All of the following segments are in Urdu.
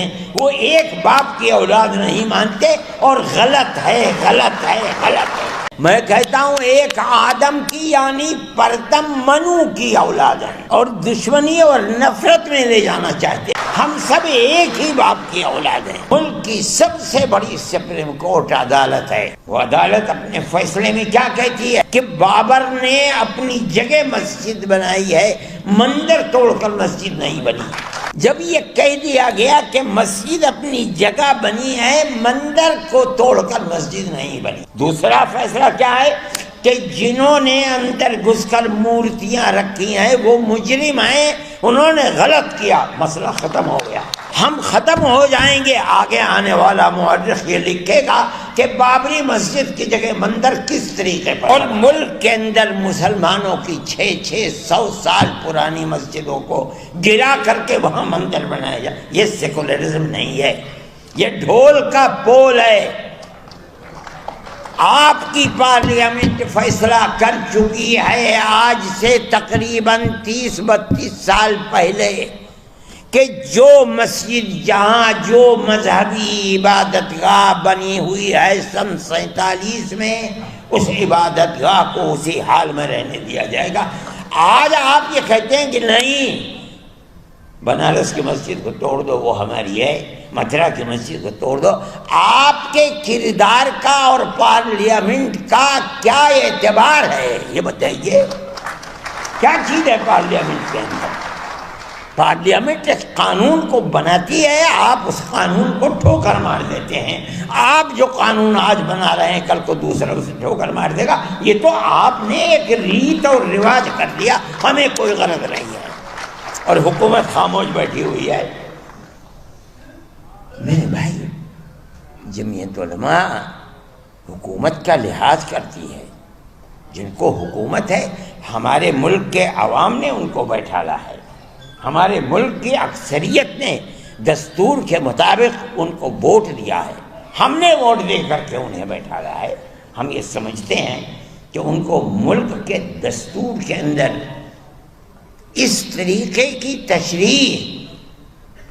ہیں وہ ایک باپ کی اولاد نہیں مانتے، اور غلط ہے، غلط ہے، غلط ہے۔ میں کہتا ہوں ایک آدم کی یعنی پرتم منو کی اولاد ہے، اور دشمنی اور نفرت میں لے جانا چاہتے ہیں۔ ہم سب ایک ہی باپ کی اولاد ہیں۔ ملک کی سب سے بڑی سپریم کورٹ عدالت ہے، وہ عدالت اپنے فیصلے میں کیا کہتی ہے کہ بابر نے اپنی جگہ مسجد بنائی ہے، مندر توڑ کر مسجد نہیں بنی۔ جب یہ کہہ دیا گیا کہ مسجد اپنی جگہ بنی ہے، مندر کو توڑ کر مسجد نہیں بنی، دوسرا فیصلہ کیا ہے کہ جنہوں نے اندر گھس کر مورتیاں رکھی ہیں وہ مجرم ہیں، انہوں نے غلط کیا، مسئلہ ختم ہو گیا۔ ہم ختم ہو جائیں گے، آگے آنے والا مورخ یہ لکھے گا کہ بابری مسجد کی جگہ مندر کس طریقے پر، اور ملک کے اندر مسلمانوں کی 600 سال پرانی مسجدوں کو گرا کر کے وہاں مندر بنایا جائے۔ یہ سیکولرزم نہیں ہے، یہ ڈھول کا پول ہے۔ آپ کی پارلیمنٹ فیصلہ کر چکی ہے آج سے تقریباً 30-32 سال پہلے کہ جو مسجد جہاں جو مذہبی عبادت گاہ بنی ہوئی ہے سن 47 میں، اس عبادت گاہ کو اسی حال میں رہنے دیا جائے گا۔ آج آپ یہ کہتے ہیں کہ نہیں، بنارس کی مسجد کو توڑ دو، وہ ہماری ہے، متھرا کی مسجد کو توڑ دو۔ آپ کے کردار کا اور پارلیمنٹ کا کیا اعتبار ہے یہ بتائیے؟ کیا چیز ہے پارلیمنٹ کے اندر؟ پارلیمنٹ ایک قانون کو بناتی ہے، آپ اس قانون کو ٹھوکر مار دیتے ہیں۔ آپ جو قانون آج بنا رہے ہیں کل کو دوسرا اسے ٹھوکر مار دے گا۔ یہ تو آپ نے ایک ریت اور رواج کر دیا، ہمیں کوئی غرض نہیں ہے، اور حکومت خاموش بیٹھی ہوئی ہے۔ میرے بھائی، جمعیت علماء حکومت کا لحاظ کرتی ہے، جن کو حکومت ہے ہمارے ملک کے عوام نے ان کو بیٹھالا ہے، ہمارے ملک کی اکثریت نے دستور کے مطابق ان کو ووٹ دیا ہے، ہم نے ووٹ دے کر کے انہیں بیٹھالا ہے۔ ہم یہ سمجھتے ہیں کہ ان کو ملک کے دستور کے اندر اس طریقے کی تشریح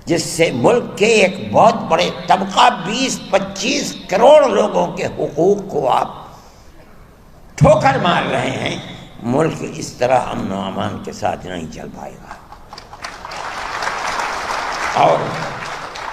جس سے ملک کے ایک بہت بڑے طبقہ 20-25 کروڑ لوگوں کے حقوق کو آپ ٹھوکر مار رہے ہیں، ملک اس طرح امن و امان کے ساتھ نہیں چل پائے گا۔ اور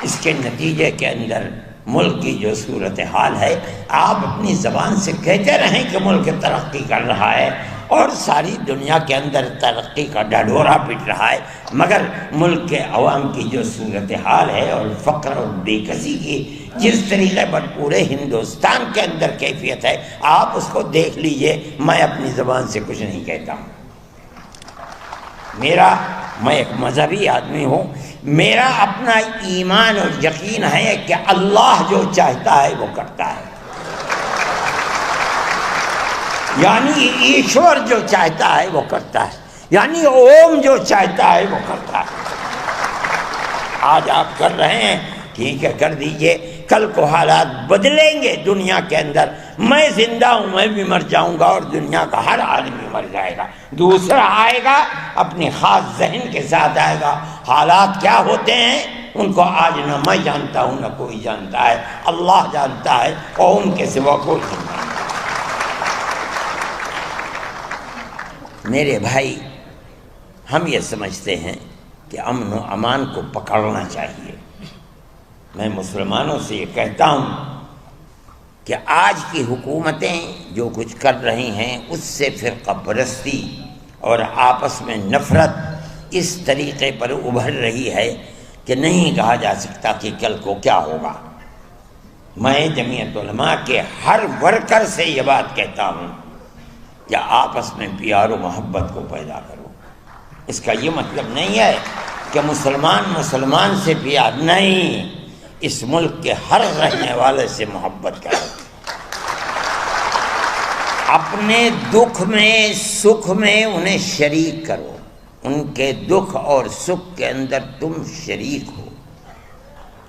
اس کے نتیجے کے اندر ملک کی جو صورتحال ہے، آپ اپنی زبان سے کہتے رہیں کہ ملک ترقی کر رہا ہے اور ساری دنیا کے اندر ترقی کا ڈھڈورا پٹ رہا ہے، مگر ملک کے عوام کی جو صورتحال ہے اور فقر اور بے کسی کی جس طریقے پر پورے ہندوستان کے اندر کیفیت ہے، آپ اس کو دیکھ لیجئے۔ میں اپنی زبان سے کچھ نہیں کہتا ہوں، میں ایک مذہبی آدمی ہوں، میرا اپنا ایمان اور یقین ہے کہ اللہ جو چاہتا ہے وہ کرتا ہے، یعنی ایشور جو چاہتا ہے وہ کرتا ہے، یعنی اوم جو چاہتا ہے وہ کرتا ہے۔ آج آپ کر رہے ہیں، ٹھیک ہے، کر دیجئے، کل کو حالات بدلیں گے دنیا کے اندر، میں زندہ ہوں، میں بھی مر جاؤں گا اور دنیا کا ہر آدمی مر جائے گا، دوسرا آئے گا اپنے خاص ذہن کے ساتھ آئے گا۔ حالات کیا ہوتے ہیں ان کو آج نہ میں جانتا ہوں نہ کوئی جانتا ہے، اللہ جانتا ہے اور ان کے سوا کوئی نہیں جانتا۔ میرے بھائی، ہم یہ سمجھتے ہیں کہ امن و امان کو پکڑنا چاہیے۔ میں مسلمانوں سے یہ کہتا ہوں کہ آج کی حکومتیں جو کچھ کر رہی ہیں اس سے فرقہ پرستی اور آپس میں نفرت اس طریقے پر ابھر رہی ہے کہ نہیں کہا جا سکتا کہ کل کو کیا ہوگا۔ میں جمعیت علماء کے ہر ورکر سے یہ بات کہتا ہوں کہ آپس میں پیار و محبت کو پیدا کرو۔ اس کا یہ مطلب نہیں ہے کہ مسلمان سے پیار نہیں، اس ملک کے ہر رہنے والے سے محبت کرو، اپنے دکھ میں سکھ میں انہیں شریک کرو، ان کے دکھ اور سکھ کے اندر تم شریک ہو۔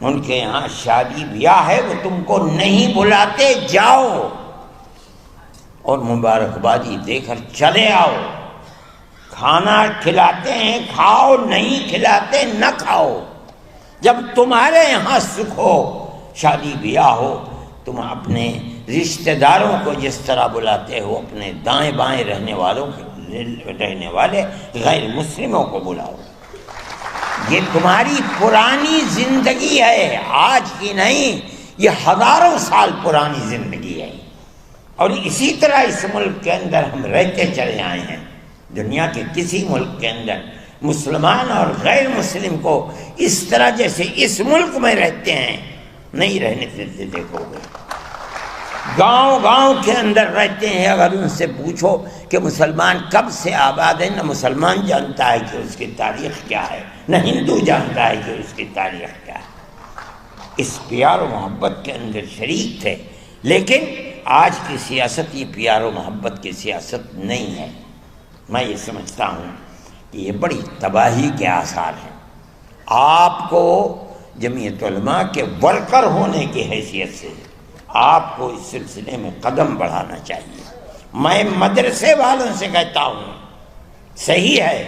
ان کے یہاں شادی بیاہ ہے، وہ تم کو نہیں بلاتے، جاؤ اور مبارکبادی دے کر چلے آؤ۔ کھانا کھلاتے ہیں، کھاؤ، نہیں کھلاتے نہ کھاؤ۔ جب تمہارے یہاں سکھ ہو، شادی بیاہ ہو، تم اپنے رشتہ داروں کو جس طرح بلاتے ہو اپنے دائیں بائیں رہنے والے غیر مسلموں کو بلاؤ۔ یہ تمہاری پرانی زندگی ہے، آج کی نہیں، یہ ہزاروں سال پرانی زندگی ہے، اور اسی طرح اس ملک کے اندر ہم رہتے چلے آئے ہیں۔ دنیا کے کسی ملک کے اندر مسلمان اور غیر مسلم کو اس طرح جیسے اس ملک میں رہتے ہیں نہیں رہنے دیتے۔ دیکھو گے گاؤں گاؤں کے اندر رہتے ہیں، اگر ان سے پوچھو کہ مسلمان کب سے آباد ہے، نہ مسلمان جانتا ہے کہ اس کی تاریخ کیا ہے، نہ ہندو جانتا ہے کہ اس کی تاریخ کیا ہے۔ اس پیار و محبت کے اندر شریک تھے، لیکن آج کی سیاست یہ پیار و محبت کی سیاست نہیں ہے۔ میں یہ سمجھتا ہوں کہ یہ بڑی تباہی کے آثار ہیں۔ آپ کو جمعیت علماء کے ورکر ہونے کی حیثیت سے آپ کو اس سلسلے میں قدم بڑھانا چاہیے۔ میں مدرسے والوں سے کہتا ہوں، صحیح ہے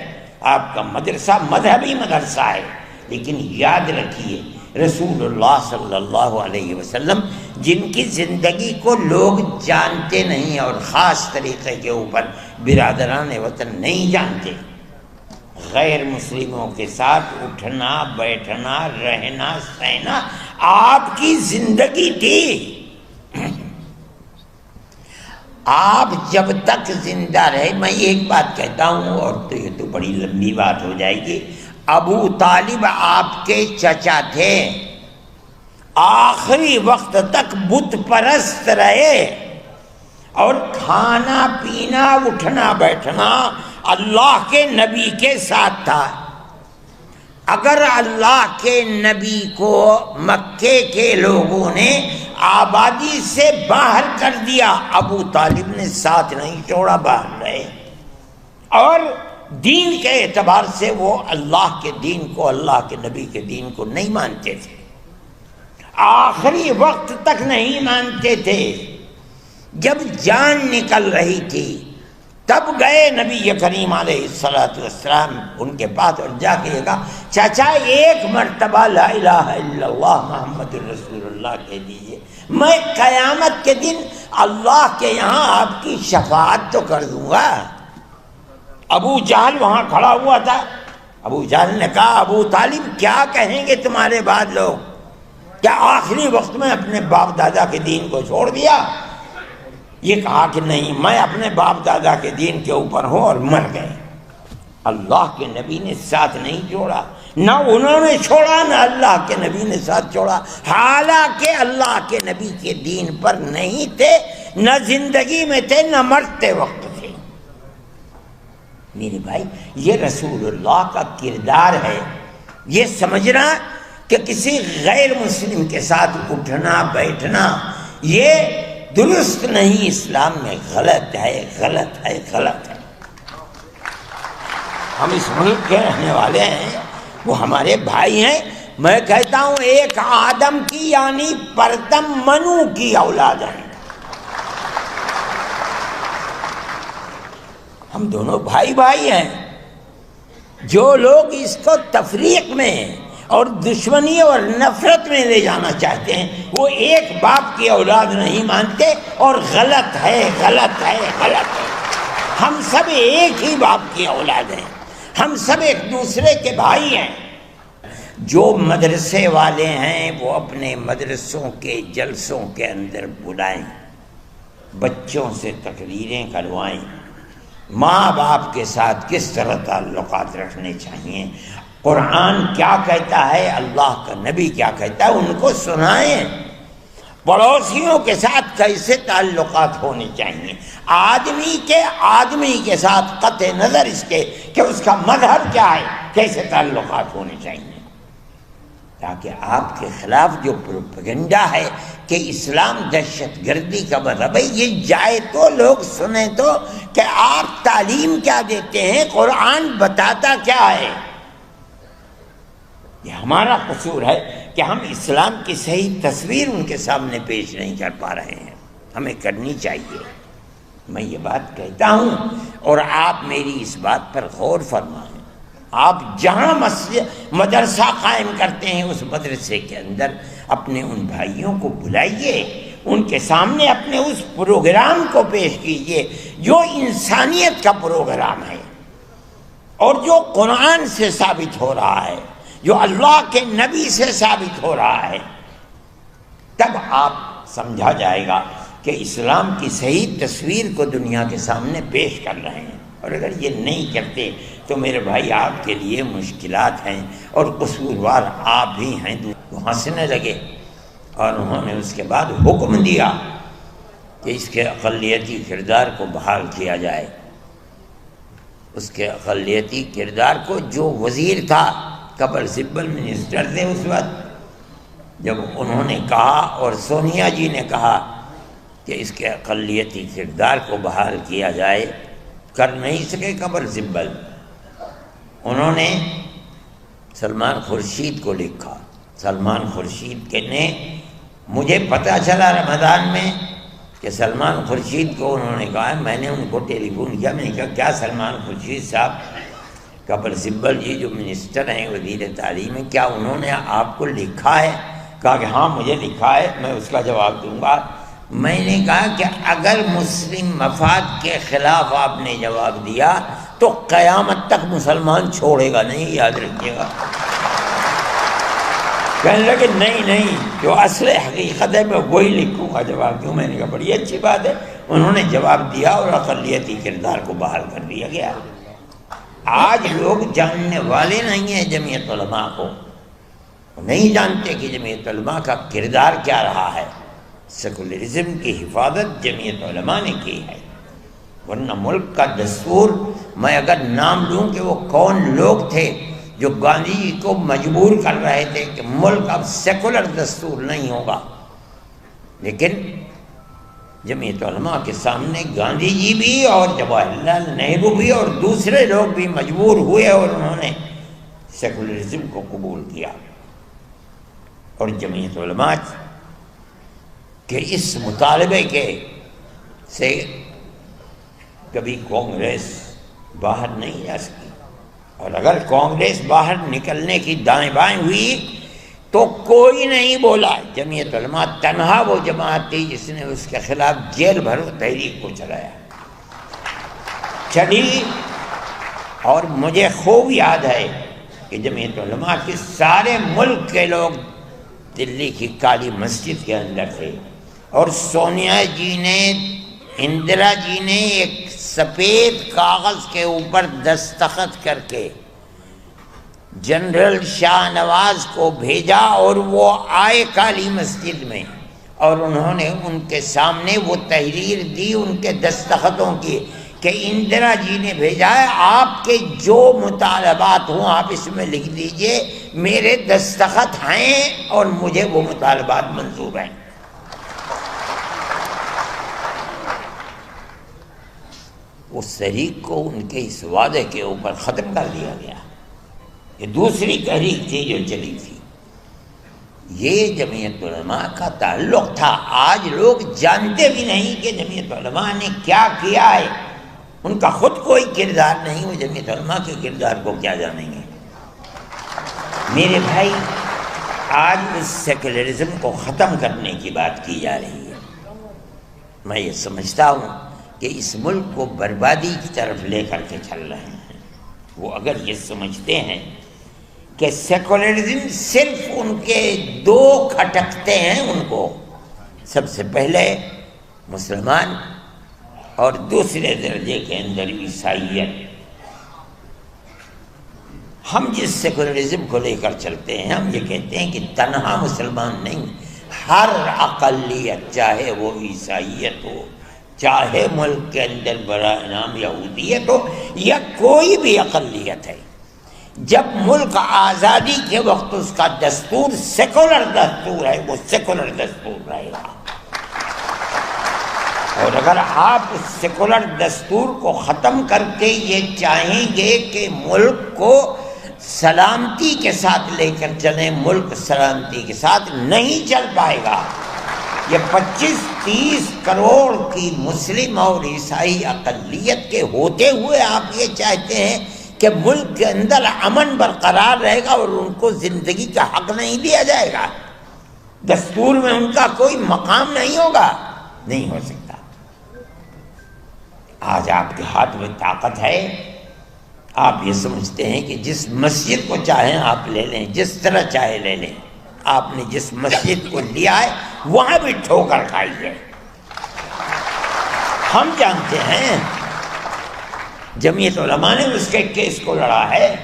آپ کا مدرسہ مذہبی مدرسہ ہے، لیکن یاد رکھیے رسول اللہ صلی اللہ علیہ وسلم جن کی زندگی کو لوگ جانتے نہیں اور خاص طریقے کے اوپر برادران وطن نہیں جانتے، غیر مسلموں کے ساتھ اٹھنا بیٹھنا رہنا سہنا آپ کی زندگی تھی۔ آپ جب تک زندہ رہے، میں ایک بات کہتا ہوں اور تو یہ تو بڑی لمبی بات ہو جائے گی، ابو طالب آپ کے چچا تھے، آخری وقت تک بت پرست رہے، اور کھانا پینا اٹھنا بیٹھنا اللہ کے نبی کے ساتھ تھا۔ اگر اللہ کے نبی کو مکے کے لوگوں نے آبادی سے باہر کر دیا، ابو طالب نے ساتھ نہیں چھوڑا، باہر رہے، اور دین کے اعتبار سے وہ اللہ کے دین کو، اللہ کے نبی کے دین کو نہیں مانتے تھے، آخری وقت تک نہیں مانتے تھے۔ جب جان نکل رہی تھی تب گئے نبی کریم علیہ السلام ان کے پاس اور جا کے کہا چچا ایک مرتبہ لا الہ الا اللہ محمد رسول اللہ کہہ دیجئے، میں قیامت کے دن اللہ کے یہاں آپ کی شفاعت تو کر دوں گا۔ ابو جہل وہاں کھڑا ہوا تھا، ابو جہل نے کہا ابو طالب کیا کہیں گے تمہارے بعد لوگ، کیا آخری وقت میں اپنے باپ دادا کے دین کو چھوڑ دیا؟ یہ کہا کہ نہیں، میں اپنے باپ دادا کے دین کے اوپر ہوں، اور مر گئے۔ اللہ کے نبی نے ساتھ نہیں چھوڑا، نہ انہوں نے چھوڑا نہ اللہ کے نبی نے ساتھ چھوڑا، حالانکہ اللہ کے نبی کے دین پر نہیں تھے، نہ زندگی میں تھے نہ مرتے وقت تھے۔ میرے بھائی یہ رسول اللہ کا کردار ہے۔ یہ سمجھنا کہ کسی غیر مسلم کے ساتھ اٹھنا بیٹھنا یہ درست نہیں، اسلام میں غلط ہے، غلط ہے، غلط ہے۔ ہم اس ملک کے رہنے والے ہیں، وہ ہمارے بھائی ہیں۔ میں کہتا ہوں ایک آدم کی یعنی پرتم منو کی اولاد ہیں، ہم دونوں بھائی بھائی ہیں۔ جو لوگ اس کو تفریق میں اور دشمنی اور نفرت میں لے جانا چاہتے ہیں وہ ایک باپ کی اولاد نہیں مانتے، اور غلط ہے، غلط ہے، غلط ہے۔ ہم سب ایک ہی باپ کی اولاد ہیں، ہم سب ایک دوسرے کے بھائی ہیں۔ جو مدرسے والے ہیں وہ اپنے مدرسوں کے جلسوں کے اندر بلائیں، بچوں سے تقریریں کروائیں، ماں باپ کے ساتھ کس طرح تعلقات رکھنے چاہیے، قرآن کیا کہتا ہے، اللہ کا نبی کیا کہتا ہے، ان کو سنائیں۔ پڑوسیوں کے ساتھ کیسے تعلقات ہونے چاہیے، آدمی کے ساتھ قطع نظر اس کے کہ اس کا مذہب کیا ہے، کیسے تعلقات ہونے چاہیے، تاکہ آپ کے خلاف جو پروپیگنڈا ہے کہ اسلام دہشت گردی کا مذہب ہے یہ جائے تو لوگ سنیں تو کہ آپ تعلیم کیا دیتے ہیں، قرآن بتاتا کیا ہے۔ یہ ہمارا قصور ہے کہ ہم اسلام کی صحیح تصویر ان کے سامنے پیش نہیں کر پا رہے ہیں، ہمیں کرنی چاہیے۔ میں یہ بات کہتا ہوں اور آپ میری اس بات پر غور فرمائیں آپ جہاں مدرسہ قائم کرتے ہیں اس مدرسے کے اندر اپنے ان بھائیوں کو بلائیے، ان کے سامنے اپنے اس پروگرام کو پیش کیجئے جو انسانیت کا پروگرام ہے اور جو قرآن سے ثابت ہو رہا ہے، جو اللہ کے نبی سے ثابت ہو رہا ہے۔ تب آپ سمجھا جائے گا کہ اسلام کی صحیح تصویر کو دنیا کے سامنے پیش کر رہے ہیں۔ اور اگر یہ نہیں کرتے تو میرے بھائی آپ کے لیے مشکلات ہیں، اور قصوروار آپ ہی ہیں۔ وہ ہنسنے لگے اور انہوں نے اس کے بعد حکم دیا کہ اس کے اقلیتی کردار کو بحال کیا جائے۔ اس کے اقلیتی کردار کو، جو وزیر تھا، کپل سبل منسٹر تھے اس وقت، جب انہوں نے کہا اور سونیا جی نے کہا کہ اس کے اقلیتی کردار کو بحال کیا جائے، کر نہیں سکے کپل سبل۔ انہوں نے سلمان خورشید کو لکھا۔ سلمان خورشید کے نے، مجھے پتہ چلا رمضان میں کہ سلمان خورشید کو انہوں نے کہا، میں نے ان کو ٹیلی فون کیا، میں نے کہا کیا سلمان خورشید صاحب، کپل سبل جی جو منسٹر ہیں، وزیر تعلیم ہیں، کیا انہوں نے آپ کو لکھا ہے؟ کہا کہ ہاں مجھے لکھا ہے، میں اس کا جواب دوں گا۔ میں نے کہا کہ اگر مسلم مفاد کے خلاف آپ نے جواب دیا تو قیامت تک مسلمان چھوڑے گا نہیں، یاد رکھیے گا۔ کہنے لگے نہیں، جو اصل حقیقت ہے میں وہی لکھوں گا جواب کیوں۔ میں نے کہا بڑی اچھی بات ہے۔ انہوں نے جواب دیا اور اقلیتی کردار کو بحال کر دیا گیا۔ آج لوگ جاننے والے نہیں ہیں جمعیت علماء کو، نہیں جانتے کہ جمعیت علماء کا کردار کیا رہا ہے۔ سیکولرزم کی حفاظت جمعیت علماء نے کی ہے، ورنہ ملک کا دستور، میں اگر نام لوں کہ وہ کون لوگ تھے جو گاندھی جی کو مجبور کر رہے تھے کہ ملک اب سیکولر دستور نہیں ہوگا، لیکن جمعیت علماء کے سامنے گاندھی جی بھی اور جواہر لال نہرو بھی اور دوسرے لوگ بھی مجبور ہوئے اور انہوں نے سیکولرزم کو قبول کیا۔ اور جمعیت علماء کہ اس مطالبے کے سے کبھی کانگریس باہر نہیں جا سکی، اور اگر کانگریس باہر نکلنے کی دائیں بائیں ہوئی تو کوئی نہیں بولا۔ جمعیت علماء تنہا وہ جماعت تھی جس نے اس کے خلاف جیل بھرو تحریک کو چلی۔ اور مجھے خوب یاد ہے کہ جمعیت علماء کے سارے ملک کے لوگ دلی کی کالی مسجد کے اندر تھے، اور سونیا جی نے، اندرا جی نے ایک سفید کاغذ کے اوپر دستخط کر کے جنرل شاہ نواز کو بھیجا، اور وہ آئے کالی مسجد میں، اور انہوں نے ان کے سامنے وہ تحریر دی ان کے دستخطوں کی کہ اندرا جی نے بھیجا ہے، آپ کے جو مطالبات ہوں آپ اس میں لکھ دیجئے، میرے دستخط ہیں اور مجھے وہ مطالبات منظور ہیں۔ اس تحریک کو ان کے اس وعدے کے اوپر ختم کر دیا گیا۔ یہ دوسری تحریک تھی جو چلی تھی۔ یہ جمعیت علماء کا تعلق تھا۔ آج لوگ جانتے بھی نہیں کہ جمعیت علماء نے کیا کیا ہے، ان کا خود کوئی کردار نہیں، وہ جمعیت علماء کے کردار کو کیا جانیں گے۔ میرے بھائی، آج اس سیکولرزم کو ختم کرنے کی بات کی جا رہی ہے۔ میں یہ سمجھتا ہوں کہ اس ملک کو بربادی کی طرف لے کر کے چل رہے ہیں۔ وہ اگر یہ سمجھتے ہیں کہ سیکولرزم صرف ان کے دو کھٹکتے ہیں، ان کو سب سے پہلے مسلمان اور دوسرے درجے کے اندر عیسائیت۔ ہم جس سیکولرزم کو لے کر چلتے ہیں، ہم یہ کہتے ہیں کہ تنہا مسلمان نہیں، ہر اقلیت، چاہے وہ عیسائیت ہو، چاہے ملک کے اندر براہ نام یہودیت ہو، یا کوئی بھی اقلیت ہے، جب ملک آزادی کے وقت اس کا دستور سیکولر دستور ہے، وہ سیکولر دستور رہے گا۔ اور اگر آپ اس سیکولر دستور کو ختم کر کے یہ چاہیں گے کہ ملک کو سلامتی کے ساتھ لے کر چلیں، ملک سلامتی کے ساتھ نہیں چل پائے گا۔ یہ 25-30 کروڑ کی مسلم اور عیسائی اقلیت کے ہوتے ہوئے آپ یہ چاہتے ہیں کہ ملک کے اندر امن برقرار رہے گا اور ان کو زندگی کا حق نہیں دیا جائے گا، دستور میں ان کا کوئی مقام نہیں ہوگا؟ نہیں ہو سکتا۔ آج آپ کے ہاتھ میں طاقت ہے، آپ یہ سمجھتے ہیں کہ جس مسجد کو چاہیں آپ لے لیں، جس طرح چاہے لے لیں۔ آپ نے جس مسجد کو لیا ہے وہاں بھی ٹھوکر کھائی ہے۔ ہم جانتے ہیں جمعیت علماء نے اس کے کیس کو لڑا ہے۔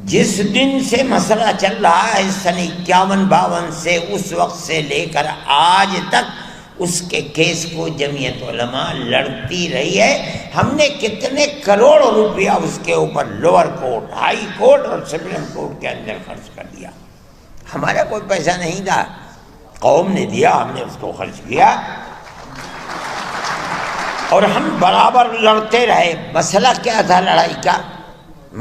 جس دن سے مسئلہ چل رہا ہے سن 51-52 سے، اس وقت سے لے کر آج تک اس کے کیس کو جمعیت علماء لڑتی رہی ہے۔ ہم نے کتنے کروڑ روپیہ اس کے اوپر لوور کورٹ، ہائی کورٹ اور سپریم کورٹ کے اندر خرچ کر دیا۔ ہمارا کوئی پیسہ نہیں تھا، قوم نے دیا، ہم نے اس کو خرچ کیا اور ہم برابر لڑتے رہے۔ مسئلہ کیا تھا لڑائی کا؟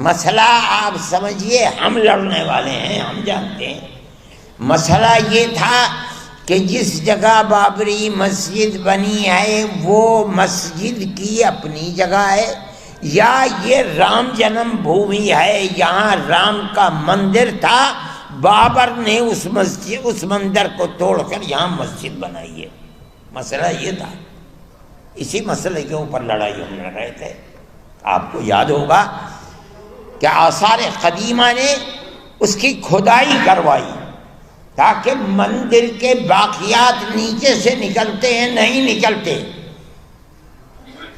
مسئلہ آپ سمجھیے، ہم لڑنے والے ہیں، ہم جانتے ہیں۔ مسئلہ یہ تھا کہ جس جگہ بابری مسجد بنی ہے وہ مسجد کی اپنی جگہ ہے یا یہ رام جنم بھومی ہے، یہاں رام کا مندر تھا، بابر نے اس مندر کو توڑ کر یہاں مسجد بنائی ہے۔ مسئلہ یہ تھا، اسی مسئلے کے اوپر لڑائی ہم لڑ رہے تھے۔ آپ کو یاد ہوگا کہ آثار قدیمہ نے اس کی کھدائی کروائی تاکہ مندر کے باقیات نیچے سے نکلتے ہیں، نہیں نکلتے،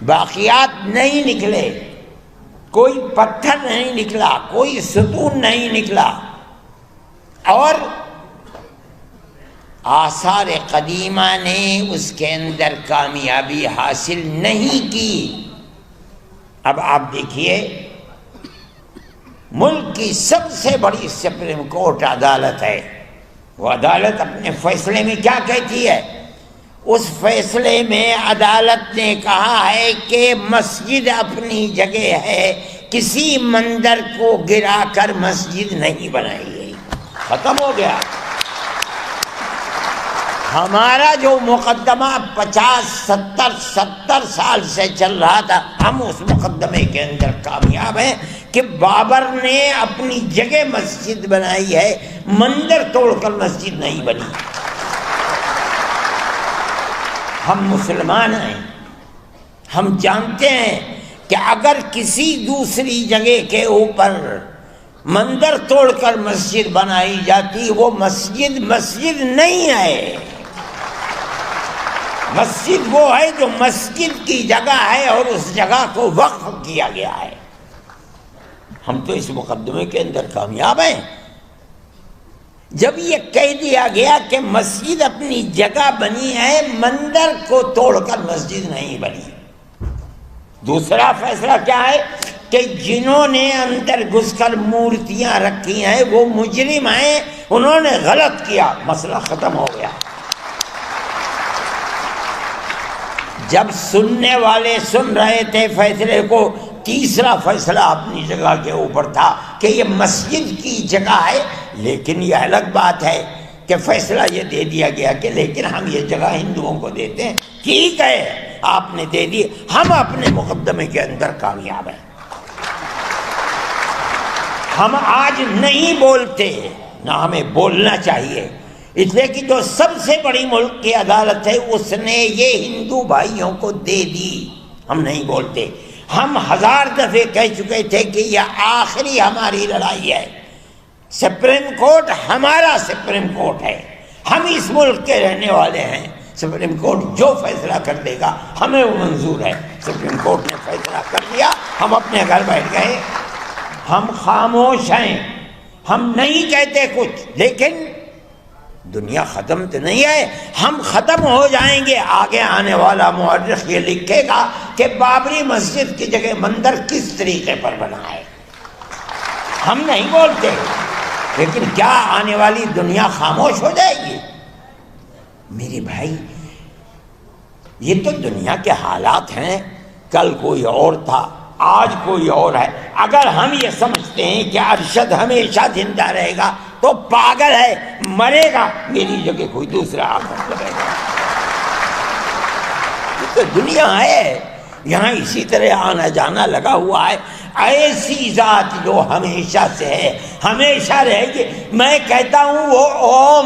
باقیات نہیں نکلے، کوئی پتھر نہیں نکلا، کوئی ستون نہیں نکلا، اور آثار قدیمہ نے اس کے اندر کامیابی حاصل نہیں کی۔ اب آپ دیکھیے، ملک کی سب سے بڑی سپریم کورٹ عدالت ہے، وہ عدالت اپنے فیصلے میں کیا کہتی ہے؟ اس فیصلے میں عدالت نے کہا ہے کہ مسجد اپنی جگہ ہے، کسی مندر کو گرا کر مسجد نہیں بنائی گئی، ختم ہو گیا۔ ہمارا جو مقدمہ 50-70 سال سے چل رہا تھا، ہم اس مقدمے کے اندر کامیاب ہیں کہ بابر نے اپنی جگہ مسجد بنائی ہے، مندر توڑ کر مسجد نہیں بنی۔ ہم مسلمان ہیں، ہم جانتے ہیں کہ اگر کسی دوسری جگہ کے اوپر مندر توڑ کر مسجد بنائی جاتی، وہ مسجد نہیں ہے۔ مسجد وہ ہے جو مسجد کی جگہ ہے اور اس جگہ کو وقف کیا گیا ہے۔ ہم تو اس مقدمے کے اندر کامیاب ہیں۔ جب یہ کہہ دیا گیا کہ مسجد اپنی جگہ بنی ہے، مندر کو توڑ کر مسجد نہیں بنی۔ دوسرا فیصلہ کیا ہے کہ جنہوں نے اندر گھس کر مورتیاں رکھی ہیں وہ مجرم ہیں، انہوں نے غلط کیا، مسئلہ ختم ہو گیا۔ جب سننے والے سن رہے تھے فیصلے کو، تیسرا فیصلہ اپنی جگہ کے اوپر تھا کہ یہ مسجد کی جگہ ہے، لیکن یہ الگ بات ہے کہ فیصلہ یہ دے دیا گیا کہ لیکن ہم یہ جگہ ہندوؤں کو دیتے ہیں۔ ٹھیک ہے، آپ نے دے دی، ہم اپنے مقدمے کے اندر کامیاب ہیں۔ ہم آج نہیں بولتے، نہ ہمیں بولنا چاہیے، اس لیے کہ جو سب سے بڑی ملک کی عدالت ہے اس نے یہ ہندو بھائیوں کو دے دی۔ ہم نہیں بولتے، ہم 1000 دفعے کہہ چکے تھے کہ یہ آخری ہماری لڑائی ہے۔ سپریم کورٹ ہمارا سپریم کورٹ ہے، ہم اس ملک کے رہنے والے ہیں۔ سپریم کورٹ جو فیصلہ کر دے گا ہمیں وہ منظور ہے۔ سپریم کورٹ نے فیصلہ کر دیا، ہم اپنے گھر بیٹھ گئے، ہم خاموش ہیں، ہم نہیں کہتے کچھ، لیکن دنیا ختم تو نہیں ہے، ہم ختم ہو جائیں گے۔ آگے آنے والا مورخ یہ لکھے گا کہ بابری مسجد کی جگہ مندر کس طریقے پر بنا ہے۔ ہم نہیں بولتے، لیکن کیا آنے والی دنیا خاموش ہو جائے گی؟ میرے بھائی، یہ تو دنیا کے حالات ہیں، کل کوئی اور تھا، آج کوئی اور ہے۔ اگر ہم یہ سمجھتے ہیں کہ ارشد ہمیشہ زندہ رہے گا تو پاگل ہے، مرے گا، میری جگہ کوئی دوسرا آ کر لگے گا۔ یہ تو دنیا ہے، یہاں اسی طرح آنا جانا لگا ہوا ہے۔ ایسی ذات جو ہمیشہ سے ہے، ہمیشہ رہے گی. میں کہتا ہوں وہ اوم